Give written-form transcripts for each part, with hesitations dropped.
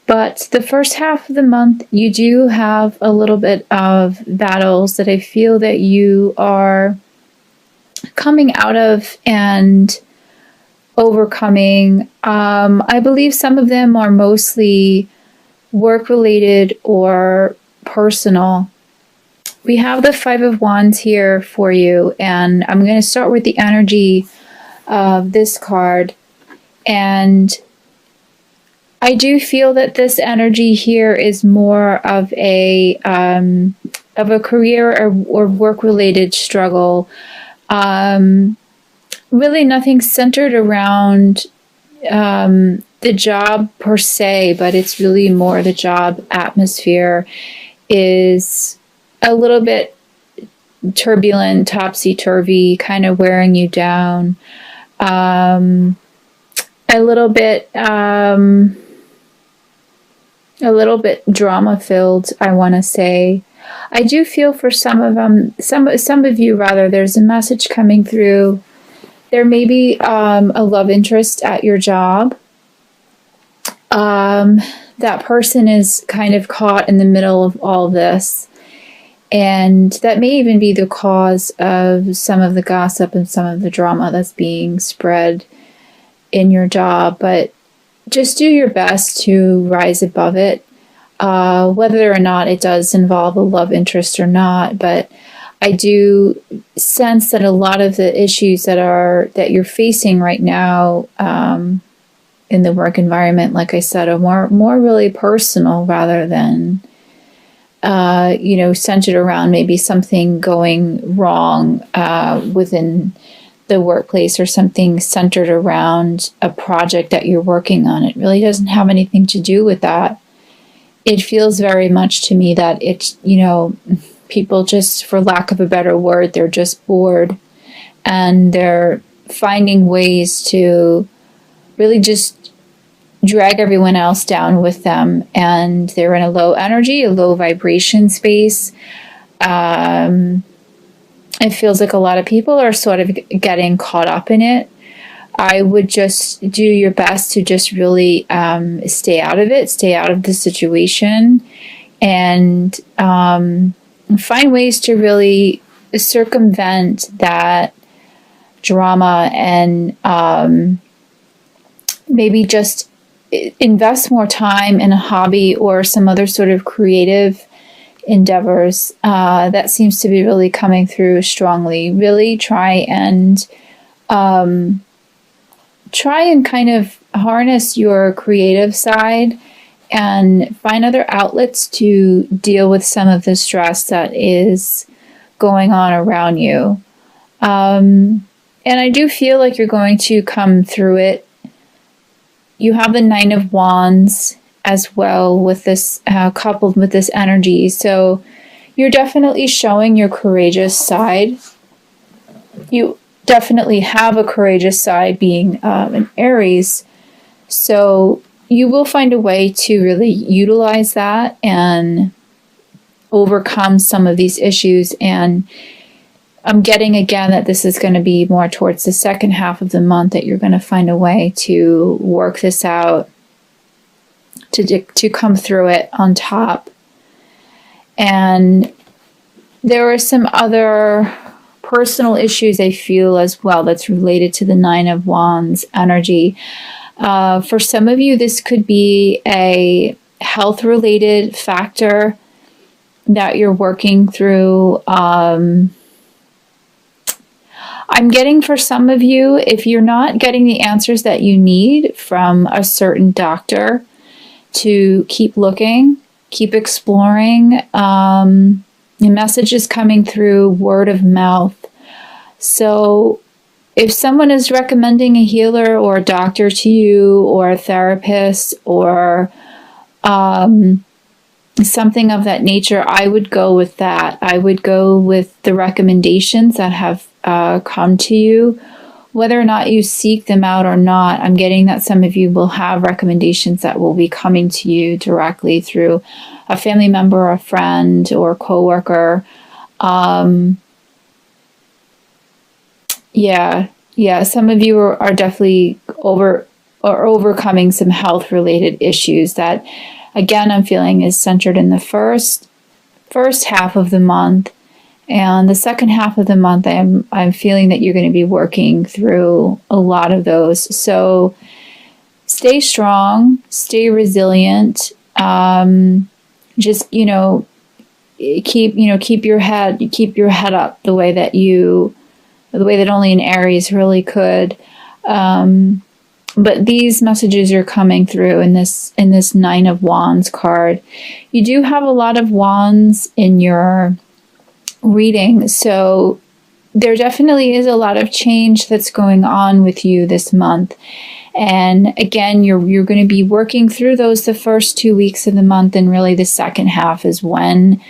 But the first half of the month, you do have a little bit of battles that I feel that you are coming out of and overcoming. I believe some of them are mostly work-related or personal. We have the Five of Wands here for you, and I'm going to start with the energy of this card. And I do feel that this energy here is more of a career or work-related struggle. Really nothing centered around the job per se, but it's really more the job atmosphere is a little bit turbulent, topsy-turvy, kind of wearing you down. A little bit drama-filled, I want to say. I do feel for some of them, some of you rather, there's a message coming through. There may be a love interest at your job. That person is kind of caught in the middle of all this. And that may even be the cause of some of the gossip and some of the drama that's being spread in your job. But just do your best to rise above it, whether or not it does involve a love interest or not. But I do sense that a lot of the issues that you're facing right now in the work environment, like I said, are more really personal rather than centered around maybe something going wrong within the workplace or something centered around a project that you're working on. It really doesn't have anything to do with that. It feels very much to me that it's, people just, for lack of a better word, they're just bored and they're finding ways to really just drag everyone else down with them, and they're in a low energy, a low vibration space. It feels like a lot of people are sort of getting caught up in it. I would just do your best to just really stay out of it, stay out of the situation, and find ways to really circumvent that drama and maybe just invest more time in a hobby or some other sort of creative endeavors. That seems to be really coming through strongly. Really try and kind of harness your creative side and find other outlets to deal with some of the stress that is going on around you. And I do feel like you're going to come through it. You have the Nine of Wands as well with this, coupled with this energy. So you're definitely showing your courageous side. You definitely have a courageous side being an Aries. So you will find a way to really utilize that and overcome some of these issues. And I'm getting again that this is going to be more towards the second half of the month that you're going to find a way to work this out, to come through it on top. And there are some other personal issues I feel as well that's related to the Nine of Wands energy. For some of you, this could be a health-related factor that you're working through. I'm getting for some of you, if you're not getting the answers that you need from a certain doctor, to keep looking, keep exploring. The message is coming through word of mouth. So if someone is recommending a healer or a doctor to you, or a therapist, or something of that nature, I would go with that. I would go with the recommendations that have come to you. Whether or not you seek them out or not, I'm getting that some of you will have recommendations that will be coming to you directly through a family member, a friend, or a coworker. Yeah, some of you are definitely overcoming some health-related issues that again, I'm feeling is centered in the first half of the month. And the second half of the month, I'm feeling that you're going to be working through a lot of those. So stay strong, stay resilient. Just keep your head up the way that only an Aries really could. But these messages are coming through in this Nine of Wands card. You do have a lot of wands in your reading, so there definitely is a lot of change that's going on with you this month. And again, you're going to be working through those the first 2 weeks of the month, and really the second half is when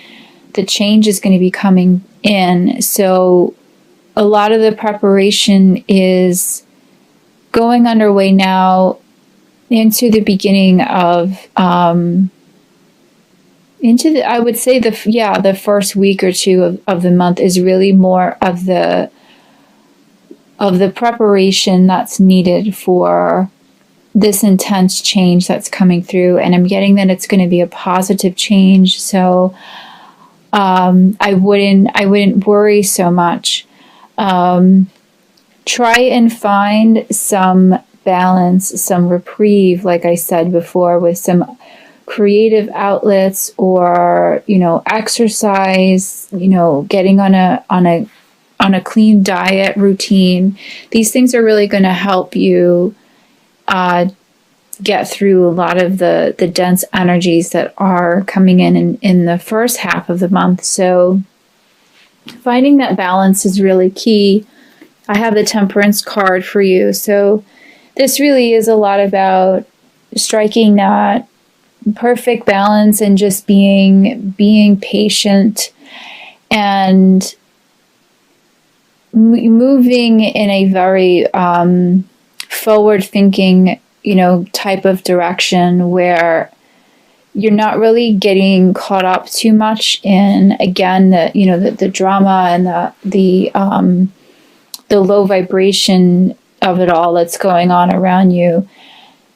the change is going to be coming in. So a lot of the preparation is going underway now into the beginning of I would say the first week or two of the month is really more of the preparation that's needed for this intense change that's coming through. And I'm getting that it's going to be a positive change. So I wouldn't worry so much. Try and find some balance, some reprieve, like I said before, with some creative outlets, or exercise, getting on a clean diet routine. These things are really going to help you get through a lot of the dense energies that are coming in the first half of the month. So finding that balance is really key. I have the Temperance card for you. So this really is a lot about striking that perfect balance and just being patient and moving in a very forward thinking, type of direction, where you're not really getting caught up too much in, again, the drama and the low vibration of it all that's going on around you.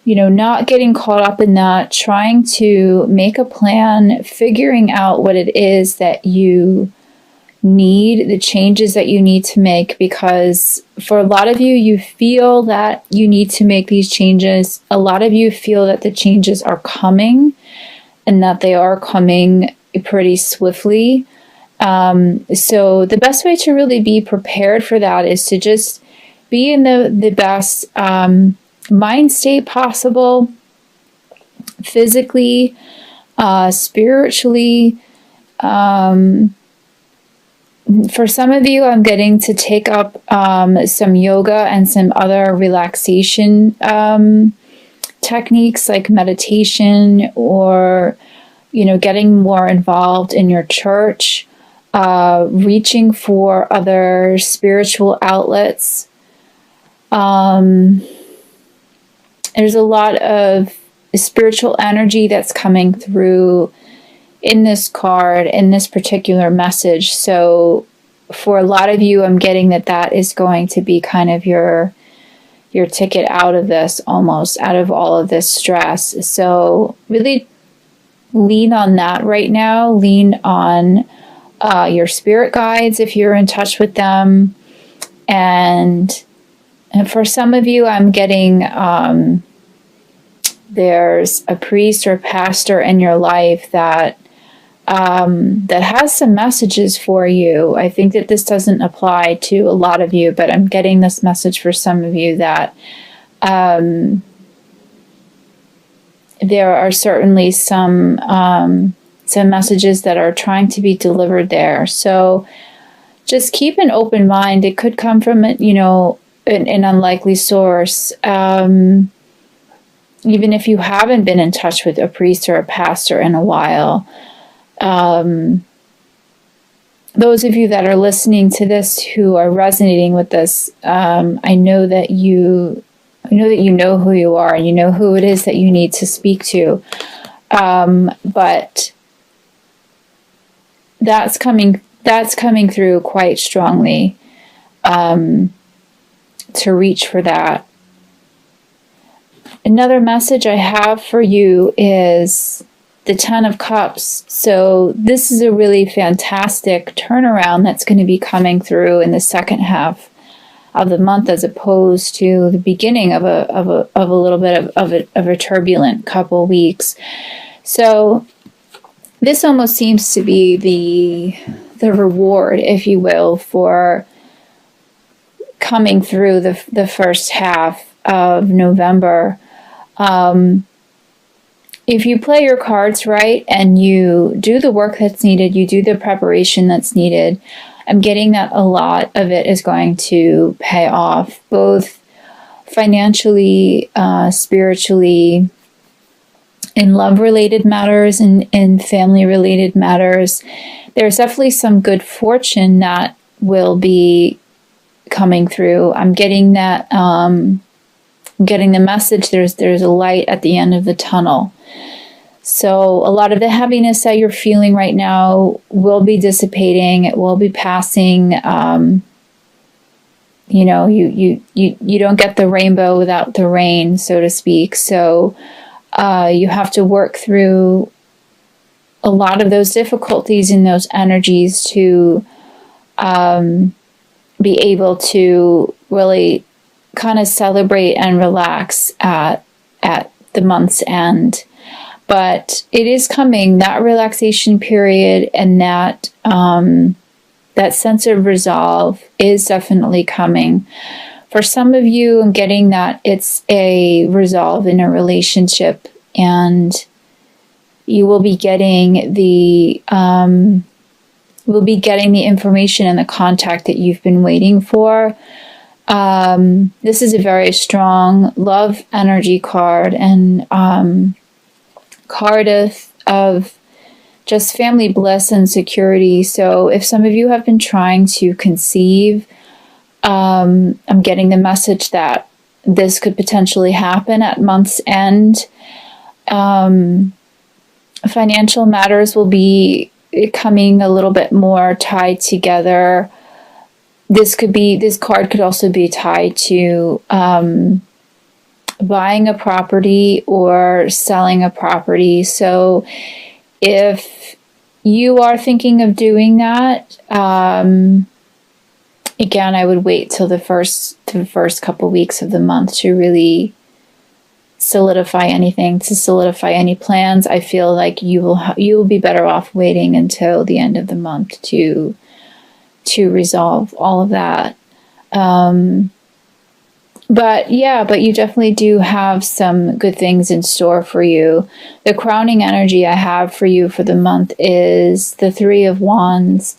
Not getting caught up in that, trying to make a plan, figuring out what it is that you need, the changes that you need to make, because for a lot of you, you feel that you need to make these changes. A lot of you feel that the changes are coming, and that they are coming pretty swiftly. So the best way to really be prepared for that is to just be in the best mind state possible, physically, spiritually. For some of you, I'm getting to take up some yoga and some other relaxation techniques like meditation, or getting more involved in your church, reaching for other spiritual outlets. There's a lot of spiritual energy that's coming through in this card, in this particular message. So for a lot of you, I'm getting that is going to be kind of your ticket out of this, almost out of all of this stress. So really lean on that right now. Lean on your spirit guides if you're in touch with them. And for some of you, I'm getting there's a priest or pastor in your life that has some messages for you. I think that this doesn't apply to a lot of you, but I'm getting this message for some of you that there are certainly some messages that are trying to be delivered there. So just keep an open mind. It could come from an unlikely source. Even if you haven't been in touch with a priest or a pastor in a while. Those of you that are listening to this who are resonating with this, I know that you know who you are, and you know who it is that you need to speak to. But that's coming through quite strongly, to reach for that. Another message I have for you is the Ten of Cups. So this is a really fantastic turnaround that's going to be coming through in the second half of the month, as opposed to the beginning of a little bit of a turbulent couple weeks. So this almost seems to be the reward, if you will, for coming through the first half of November. If you play your cards right and you do the work that's needed, you do the preparation that's needed, I'm getting that a lot of it is going to pay off, both financially, spiritually, in love-related matters, and in family-related matters. There's definitely some good fortune that will be coming through. I'm getting that, getting the message there's a light at the end of the tunnel. So a lot of the heaviness that you're feeling right now will be dissipating. It will be passing. You know, you don't get the rainbow without the rain, so to speak. So you have to work through a lot of those difficulties and those energies to be able to really kind of celebrate and relax at the month's end. But it is coming, that relaxation period, and that sense of resolve is definitely coming. For some of you, I'm getting that it's a resolve in a relationship, and you will be getting the information and the contact that you've been waiting for. This is a very strong love energy card, and card of just family bliss and security. So if some of you have been trying to conceive, I'm getting the message that this could potentially happen at month's end. Financial matters will be coming a little bit more tied together. This card could also be tied to buying a property or selling a property. So if you are thinking of doing that, again, I would wait till the first couple weeks of the month to really solidify anything, to solidify any plans. I feel like you will be better off waiting until the end of the month to resolve all of that. But you definitely do have some good things in store for you. The crowning energy I have for you for the month is the Three of Wands.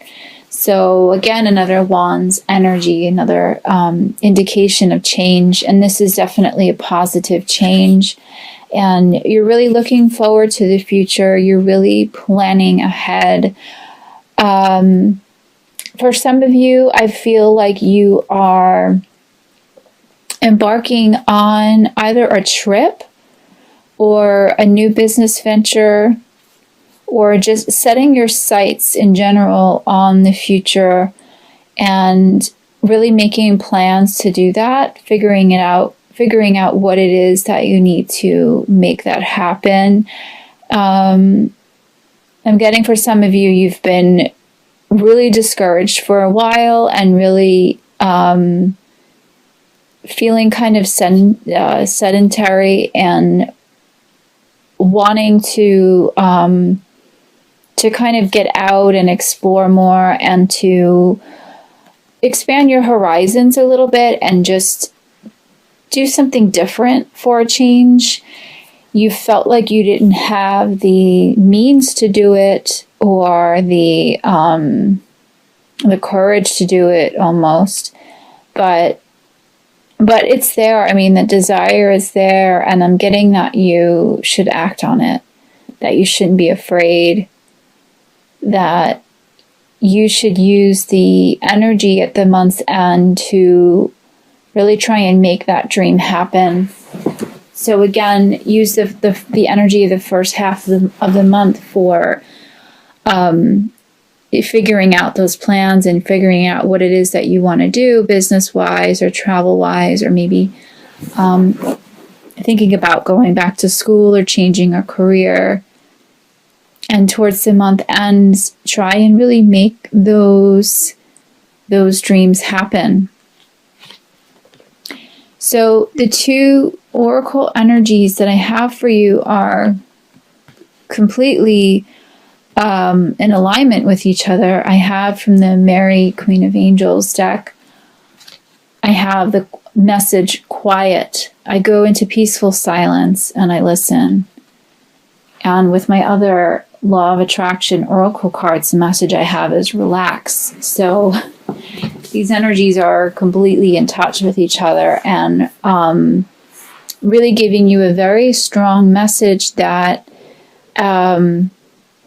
So again, another Wands energy, another indication of change. And this is definitely a positive change. And you're really looking forward to the future. You're really planning ahead. For some of you, I feel like you are embarking on either a trip or a new business venture, or just setting your sights in general on the future and really making plans to do that, figuring out what it is that you need to make that happen. I'm getting, for some of you, you've been really discouraged for a while and really feeling kind of sedentary and wanting to kind of get out and explore more and to expand your horizons a little bit and just do something different for a change. You felt like you didn't have the means to do it, or the courage to do it almost, but it's there. I mean, the desire is there, and I'm getting that you should act on it, that you shouldn't be afraid, that you should use the energy at the month's end to really try and make that dream happen. So again, use the energy of the first half of the month for figuring out those plans and figuring out what it is that you want to do business-wise or travel-wise, or maybe thinking about going back to school or changing a career. And towards the month ends, try and really make those dreams happen. So the two oracle energies that I have for you are completely in alignment with each other. I have from the Mary, Queen of Angels deck, I have the message quiet. I go into peaceful silence and I listen. And with my other Law of Attraction oracle cards, the message I have is relax. So these energies are completely in touch with each other and really giving you a very strong message that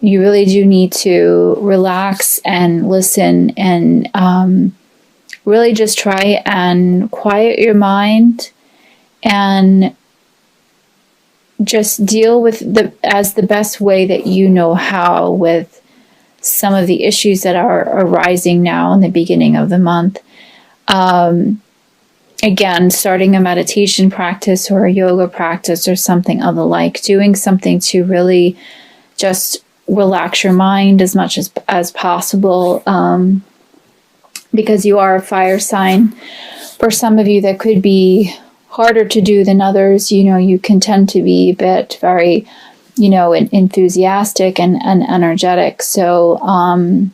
you really do need to relax and listen and really just try and quiet your mind and just deal with as the best way that you know how with some of the issues that are arising now in the beginning of the month. Again, starting a meditation practice or a yoga practice or something of the like, doing something to really just relax your mind as much as possible, because you are a fire sign. For some of you, that could be harder to do than others. You can tend to be a bit very, enthusiastic and energetic. So I'm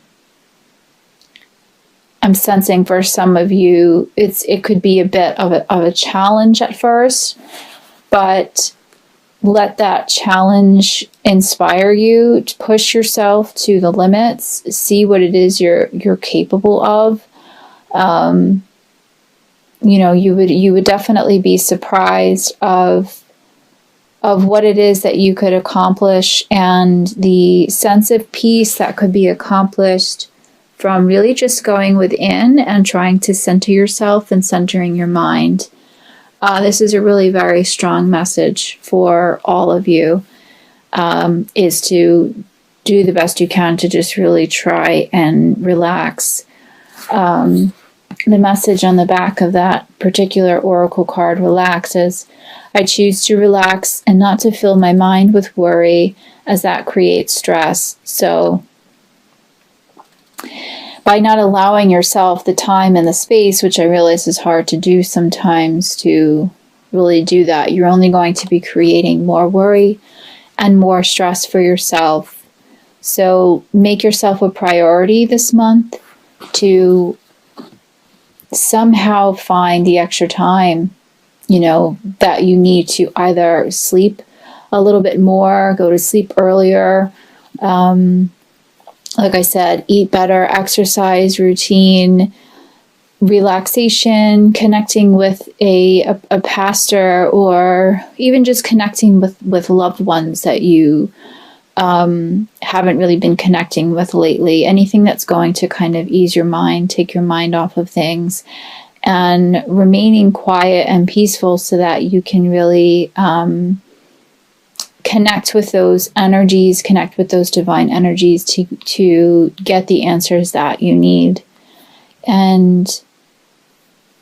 sensing for some of you, it could be a bit of a challenge at first, but let that challenge inspire you to push yourself to the limits, see what it is you're capable of. You would definitely be surprised of what it is that you could accomplish and the sense of peace that could be accomplished from really just going within and trying to center yourself and centering your mind. This is a really very strong message for all of you, is to do the best you can to just really try and relax. The message on the back of that particular oracle card, relax, is I choose to relax and not to fill my mind with worry, as that creates stress. So by not allowing yourself the time and the space, which I realize is hard to do sometimes, to really do that, you're only going to be creating more worry and more stress for yourself. So make yourself a priority this month to somehow find the extra time, that you need to either sleep a little bit more, go to sleep earlier, like I said, eat better, exercise routine, relaxation, connecting with a pastor, or even just connecting with loved ones that you haven't really been connecting with lately. Anything that's going to kind of ease your mind, take your mind off of things, and remaining quiet and peaceful so that you can really connect with those energies, connect with those divine energies to get the answers that you need. And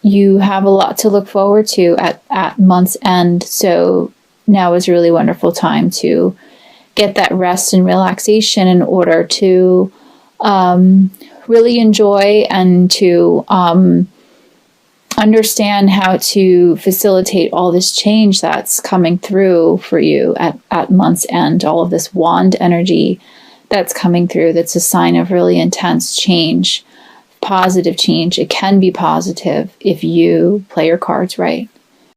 you have a lot to look forward to at month's end. So now is a really wonderful time to get that rest and relaxation in order to really enjoy and to understand how to facilitate all this change that's coming through for you at month's end. All of this wand energy that's coming through, that's a sign of really intense change, positive change. It can be positive if you play your cards right.